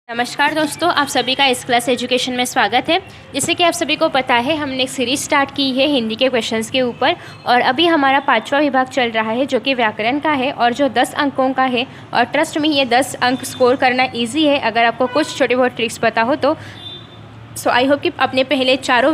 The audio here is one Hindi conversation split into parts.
नमस्कार दोस्तों, आप सभी का इस क्लास एजुकेशन में स्वागत है। जैसे कि आप सभी को पता है, हमने एक सीरीज स्टार्ट की है हिंदी के क्वेश्चंस के ऊपर और अभी हमारा 5वां विभाग चल रहा है जो कि व्याकरण का है और जो 10 अंकों का है। और ट्रस्ट में ये 10 अंक स्कोर करना इजी है अगर आपको कुछ छोटे बहुत ट्रिक्स पता हो तो। सो आई होप कि आपने पहले चार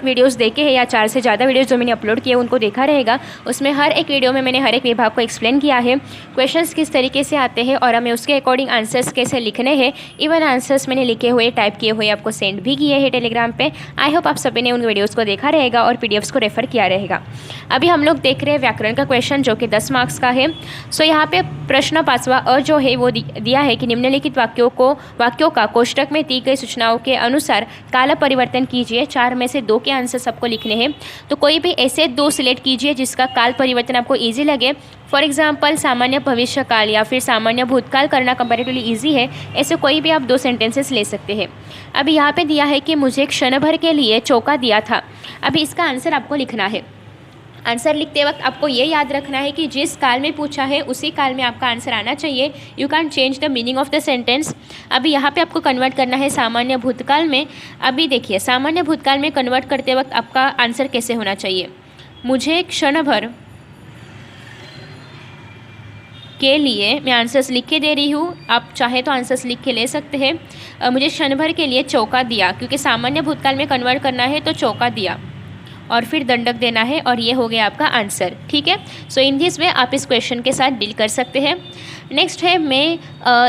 वीडियोस देखे हैं या 4 से ज़्यादा वीडियोस जो मैंने अपलोड किए उनको देखा रहेगा। उसमें हर एक वीडियो में मैंने हर एक विभाग को एक्सप्लेन किया है, क्वेश्चंस किस तरीके से आते हैं और हमें उसके अकॉर्डिंग आंसर्स कैसे लिखने हैं। इवन आंसर्स मैंने लिखे हुए, टाइप किए हुए आपको सेंड भी किए हैं टेलीग्राम पे। आई होप आप सभी ने उन वीडियोज़ को देखा रहेगा और पीडीएफ्स को रेफर किया रहेगा। अभी हम लोग देख रहे हैं व्याकरण का क्वेश्चन जो कि 10 मार्क्स का है। सो यहाँ पे प्रश्न 5वां अ जो है वो दिया है कि निम्नलिखित वाक्यों का कोष्टक में दी गई सूचनाओं के अनुसार काल परिवर्तन कीजिए। 4 में से 2 के आंसर सबको लिखने हैं, तो कोई भी ऐसे 2 सिलेक्ट कीजिए जिसका काल परिवर्तन आपको ईजी लगे। फॉर एग्जाम्पल, सामान्य भविष्यकाल या फिर सामान्य भूतकाल करना कंपैरेटिवली ईजी है। ऐसे कोई भी आप 2 सेंटेंसेस ले सकते हैं। अभी यहाँ पे दिया है कि मुझे क्षण भर के लिए चौका दिया था। अभी इसका आंसर आपको लिखना है। आंसर लिखते वक्त आपको ये याद रखना है कि जिस काल में पूछा है उसी काल में आपका आंसर आना चाहिए। You can change the meaning of the sentence. अभी यहाँ पे आपको कन्वर्ट करना है सामान्य भूतकाल में। अभी देखिए, सामान्य भूतकाल में कन्वर्ट करते वक्त आपका आंसर कैसे होना चाहिए। मुझे क्षण भर के लिए, मैं आंसर्स लिख के दे रही हूँ, आप चाहे तो आंसर्स लिख के ले सकते हैं। मुझे क्षण भर के लिए चौका दिया, क्योंकि सामान्य भूतकाल में कन्वर्ट करना है तो चौका दिया और फिर दंडक देना है और ये हो गया आपका आंसर। ठीक है, सो इन दिस वे आप इस क्वेश्चन के साथ डील कर सकते हैं। नेक्स्ट है, मैं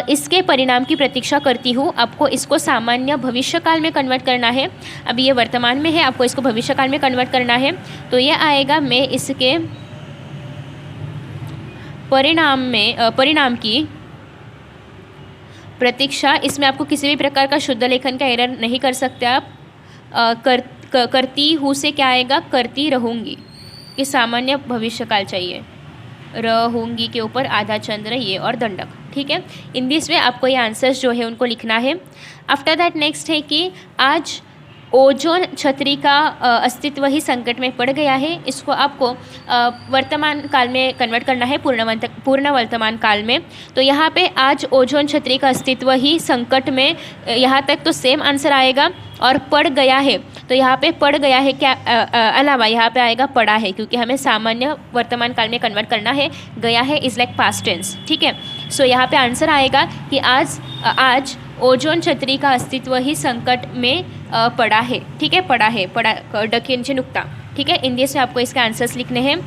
इसके परिणाम की प्रतीक्षा करती हूँ। आपको इसको सामान्य भविष्यकाल में कन्वर्ट करना है। अभी ये वर्तमान में है, आपको इसको भविष्यकाल में कन्वर्ट करना है। तो ये आएगा, मैं इसके परिणाम की प्रतीक्षा। इसमें आपको किसी भी प्रकार का शुद्ध लेखन का एरर नहीं कर सकते आप। करती हूँ से क्या आएगा, करती रहूँगी, कि सामान्य भविष्यकाल चाहिए। रहूँगी के ऊपर आधा चंद्र ये और दंडक। ठीक है, इन दिस वे आपको ये आंसर्स जो है उनको लिखना है। आफ्टर दैट नेक्स्ट है कि आज ओजोन छतरी का अस्तित्व ही संकट में पड़ गया है। इसको आपको वर्तमान काल में कन्वर्ट करना है, पूर्ण वर्तमान काल में। तो यहाँ पे आज ओजोन छतरी का अस्तित्व ही संकट में, यहाँ तक तो सेम आंसर आएगा। और पड़ गया है, तो यहाँ पे पड़ गया है क्या अलावा यहाँ पे आएगा पड़ा है, क्योंकि हमें सामान्य वर्तमान काल में कन्वर्ट करना है। गया है इज़ लाइक पास्ट टेंस। ठीक है, सो यहाँ पे आंसर आएगा कि आज ओजोन छतरी का अस्तित्व ही संकट में पड़ा है। ठीक है, पड़ा है, डकिंचे नुक्ता। ठीक है, हिंदी से आपको इसके आंसर्स लिखने हैं।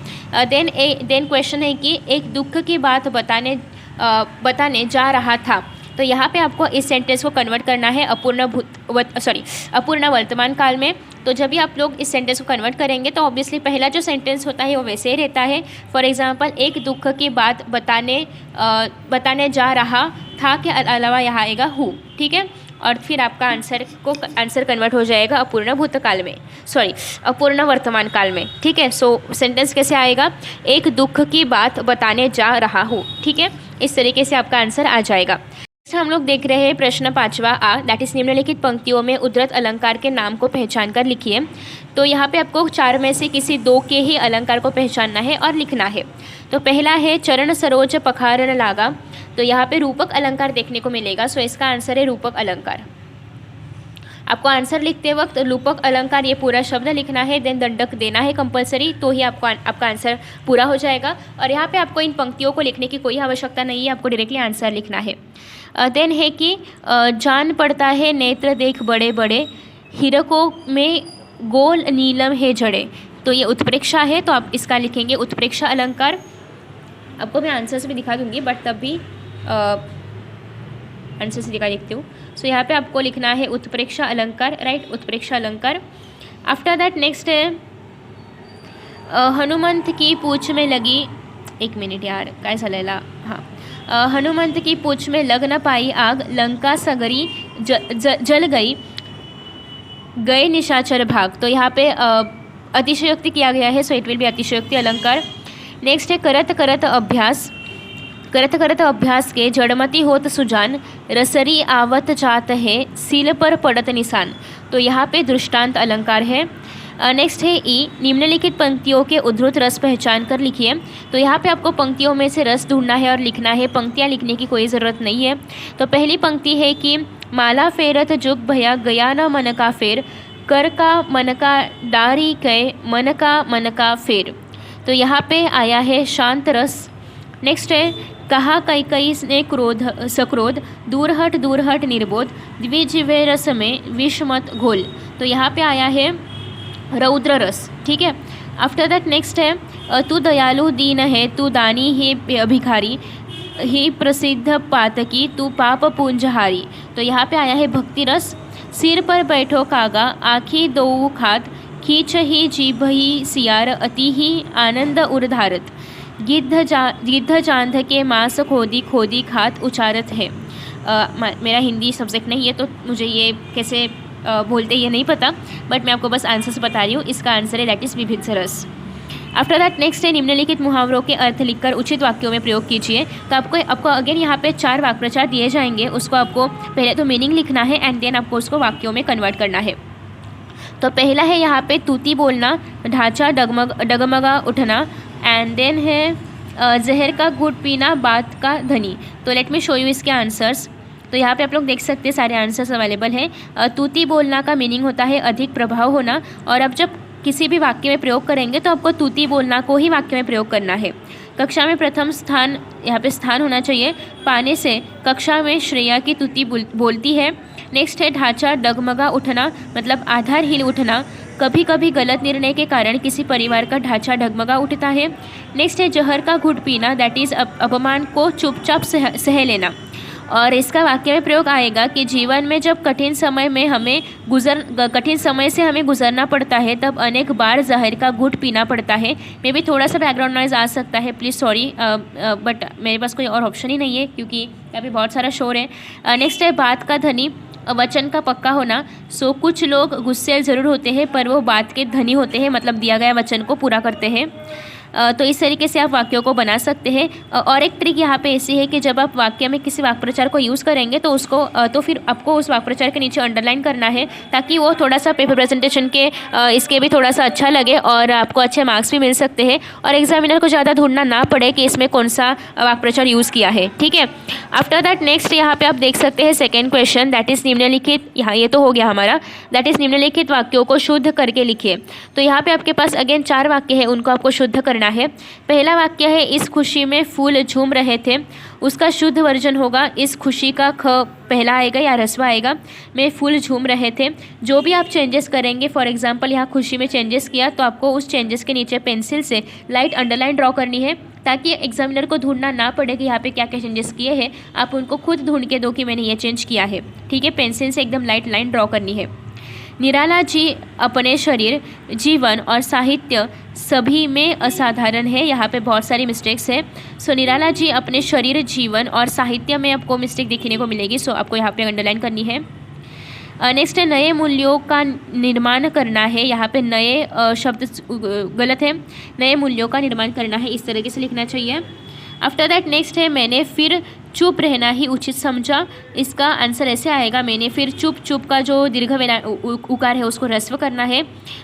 देन क्वेश्चन है कि एक दुख की बात बताने जा रहा था। तो यहाँ पे आपको इस सेंटेंस को कन्वर्ट करना है अपूर्ण वर्तमान काल में। तो जब भी आप लोग इस सेंटेंस को कन्वर्ट करेंगे तो ऑब्वियसली पहला जो सेंटेंस होता है वो वैसे ही रहता है। फॉर एग्जांपल, एक दुख की बात बताने जा रहा था के अलावा यहाँ आएगा हूँ। ठीक है, और फिर आपका आंसर कन्वर्ट हो जाएगा अपूर्ण वर्तमान काल में। ठीक है, सो सेंटेंस कैसे आएगा, एक दुख की बात बताने जा रहा हूँ। ठीक है, इस तरीके से आपका आंसर आ जाएगा। हम लोग देख रहे हैं प्रश्न 5वां आ, दैट इज निम्नलिखित पंक्तियों में उद्धृत अलंकार के नाम को पहचान कर लिखिए। तो यहाँ पे आपको 4 में से किसी 2 के ही अलंकार को पहचानना है और लिखना है। तो पहला है चरण सरोज पखारन लागा। तो यहाँ पे रूपक अलंकार देखने को मिलेगा। सो इसका आंसर है रूपक अलंकार। आपको आंसर लिखते वक्त रूपक अलंकार ये पूरा शब्द लिखना है, देन दंडक देना है कंपलसरी, तो ही आपका आंसर पूरा हो जाएगा। और यहाँ पे आपको इन पंक्तियों को लिखने की कोई आवश्यकता नहीं है, आपको डायरेक्टली आंसर लिखना है। देन है कि जान पड़ता है नेत्र देख बड़े बड़े, हीरकों में गोल नीलम है जड़े। तो ये उत्प्रेक्षा है, तो आप इसका लिखेंगे उत्प्रेक्षा अलंकार। आपको मैं आंसर्स भी दिखा दूंगी, बट तब भी आंसर से दिखा देखती हूँ। सो यहाँ पे आपको लिखना है उत्प्रेक्षा अलंकार, राइट, उत्प्रेक्षा अलंकार। आफ्टर दैट नेक्स्ट है हनुमंत की पूंछ में लगी, एक मिनट यार काय झालेला, हाँ, हनुमंत की पूंछ में लग न पाई आग, लंका सगरी जल गए निशाचर भाग। तो यहाँ पे अतिशयोक्ति किया गया है, सो इट विल बी अतिशयोक्ति अलंकार। नेक्स्ट है करत करत अभ्यास के जड़मती होत सुजान, रसरी आवत जात है सील पर पड़त निशान। तो यहाँ पे दृष्टांत अलंकार है। नेक्स्ट है ई, निम्नलिखित पंक्तियों के उद्धृत रस पहचान कर लिखिए। तो यहाँ पे आपको पंक्तियों में से रस ढूंढना है और लिखना है, पंक्तियाँ लिखने की कोई ज़रूरत नहीं है। तो पहली पंक्ति है कि माला फेरत जुग भया गया न मन का फेर, कर का मन का डारी कय मन का फेर। तो यहाँ पे आया है शांत रस। नेक्स्ट है कहा कैकई ने क्रोध सक्रोध, दूर हट निर्बोध, द्विजिह्वे रस में विष मत घोल। तो यहाँ पे आया है रौद्र रस। ठीक है। आफ्टर दैट नेक्स्ट है तू दयालु दीन है, तू दानी है भिखारी, ही प्रसिद्ध पातकी, तू पाप पूंजहारी। तो यहाँ पे आया है भक्ति रस। सिर पर बैठो कागा, आँखी दो खात, खींच ही जीभ ही सियार, अति ही आनंद उर्धारत, गिद्ध जांध के मांस खोदी खोदी खात उचारत है। मेरा हिंदी सब्जेक्ट नहीं है तो मुझे ये कैसे बोलते ये नहीं पता, बट मैं आपको बस आंसर्स बता रही हूँ। इसका आंसर है दैट इज़ विभिन्न रस। आफ्टर दैट नेक्स्ट है निम्नलिखित मुहावरों के अर्थ लिखकर उचित वाक्यों में प्रयोग कीजिए। तो आपको अगेन यहाँ पे 4 वाक्य प्रचार दिए जाएंगे। उसको आपको पहले तो मीनिंग लिखना है एंड देन आपको उसको वाक्यों में कन्वर्ट करना है। तो पहला है यहाँ पे तूती बोलना, ढांचा डगमगा उठना, एंड देन है जहर का घूंट पीना, बात का धनी। तो लेट मी शो यू इसके आंसर्स। तो यहाँ पे आप लोग देख सकते हैं सारे आंसर्स अवेलेबल हैं। तूती बोलना का मीनिंग होता है अधिक प्रभाव होना, और अब जब किसी भी वाक्य में प्रयोग करेंगे तो आपको तूती बोलना को ही वाक्य में प्रयोग करना है। कक्षा में प्रथम स्थान, यहाँ पे स्थान होना चाहिए पाने से कक्षा में श्रेया की तूती बोलती है। नेक्स्ट है ढांचा डगमगा उठना, मतलब आधार हिल उठना, कभी कभी गलत निर्णय के कारण किसी परिवार का ढांचा डगमगा उठता है। नेक्स्ट है जहर का घूंट पीना, दैट इज़ अपमान को चुपचाप सह लेना। और इसका वाक्य में प्रयोग आएगा कि जीवन में जब कठिन समय से हमें गुजरना पड़ता है तब अनेक बार जहर का घूंट पीना पड़ता है। मे भी थोड़ा सा बैकग्राउंड नॉइज़ आ सकता है, प्लीज़ सॉरी, बट मेरे पास कोई और ऑप्शन ही नहीं है क्योंकि यहाँ पे बहुत सारा शोर है। नेक्स्ट है बात का धनी, वचन का पक्का होना। सो कुछ लोग गुस्सैल ज़रूर होते हैं पर वो बात के धनी होते हैं, मतलब दिया गया वचन को पूरा करते हैं। तो इस तरीके से आप वाक्यों को बना सकते हैं। और एक ट्रिक यहाँ पे ऐसी है कि जब आप वाक्य में किसी वाक्य प्रचार को यूज़ करेंगे तो उसको तो फिर आपको उस वाक्य प्रचार के नीचे अंडरलाइन करना है ताकि वो थोड़ा सा पेपर प्रेजेंटेशन के इसके भी थोड़ा सा अच्छा लगे और आपको अच्छे मार्क्स भी मिल सकते हैं और एग्जामिनर को ज़्यादा ढूंढना ना पड़े कि इसमें कौन सा वाक्य प्रचार यूज़ किया है। ठीक है। आफ्टर दैट नेक्स्ट यहाँ पे आप देख सकते हैं सेकेंड क्वेश्चन, दैट इज़ निम्नलिखित, यहाँ ये तो हो गया हमारा, दैट इज़ निम्नलिखित वाक्यों को शुद्ध करके लिखिए। तो यहाँ पे आपके पास अगेन 4 वाक्य है, उनको आपको शुद्ध करना है। पहला वाक्य है इस खुशी में फूल झूम रहे थे, उसका शुद्ध वर्जन होगा इस खुशी का ख पहला आएगा या ह्रस्व आएगा, में फूल झूम रहे थे। जो भी आप चेंजेस करेंगे, फॉर एग्जांपल यहाँ खुशी में चेंजेस किया तो आपको उस चेंजेस के नीचे पेंसिल से लाइट अंडरलाइन ड्रॉ करनी है ताकि एग्जामिनर को ढूंढना ना पड़े कि यहाँ पे क्या क्या चेंजेस किए हैं, आप उनको खुद ढूंढ के दो कि मैंने ये चेंज किया है। ठीक है। पेंसिल से एकदम लाइट लाइन ड्रॉ करनी है। निराला जी अपने शरीर, जीवन और साहित्य सभी में असाधारण है। यहाँ पे बहुत सारी मिस्टेक्स है। सो निराला जी अपने शरीर, जीवन और साहित्य में आपको मिस्टेक देखने को मिलेगी, सो आपको यहाँ पे अंडरलाइन करनी है। नेक्स्ट है नए मूल्यों का निर्माण करना है। यहाँ पे नए शब्द गलत है, नए मूल्यों का निर्माण करना है, इस तरीके से लिखना चाहिए। आफ्टर दैट नेक्स्ट है मैंने फिर चुप रहना ही उचित समझा। इसका आंसर ऐसे आएगा, मैंने फिर चुप का जो दीर्घ उकार है उसको ह्रस्व करना है,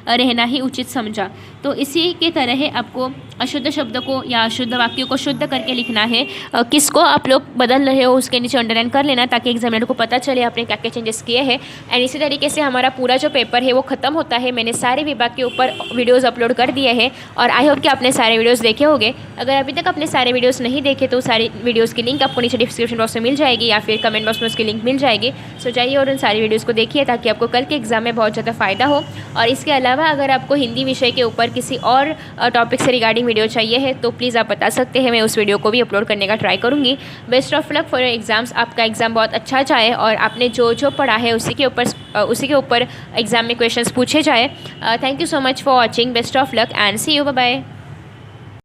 रहना ही उचित समझा। तो इसी के तरह है आपको अशुद्ध शब्द को या अशुद्ध वाक्यों को शुद्ध करके लिखना है। किसको आप लोग बदल रहे हो उसके नीचे अंडरलाइन कर लेना ताकि एग्जामिनर को पता चले आपने क्या क्या चेंजेस किए हैं। एंड इसी तरीके से हमारा पूरा जो पेपर है वो ख़त्म होता है। मैंने सारे विभाग के ऊपर वीडियोज़ अपलोड कर दिए हैं और आई होप कि आपने सारे वीडियोज़ देखे होंगे। अगर अभी तक आपने सारे वीडियोज़ नहीं देखे तो सारी वीडियोज़ की लिंक आपको नीचे डिस्क्रिप्शन बॉक्स में मिल जाएगी या फिर कमेंट बॉक्स में उसकी लिंक मिल जाएगी। सो जाइए और उन सारी वीडियोज़ को देखिए ताकि आपको कल के एग्जाम में बहुत ज़्यादा फ़ायदा हो। और इसके अलावा अगर आपको हिंदी विषय के ऊपर किसी और टॉपिक से रिगार्डिंग वीडियो चाहिए है तो प्लीज़ आप बता सकते हैं, मैं उस वीडियो को भी अपलोड करने का ट्राई करूँगी। Best of luck for your exams. आपका एग्ज़ाम बहुत अच्छा जाए और आपने जो पढ़ा है उसी के ऊपर एग्जाम में क्वेश्चंस पूछे जाए। Thank you so much for watching. Best of luck and see you, bye bye.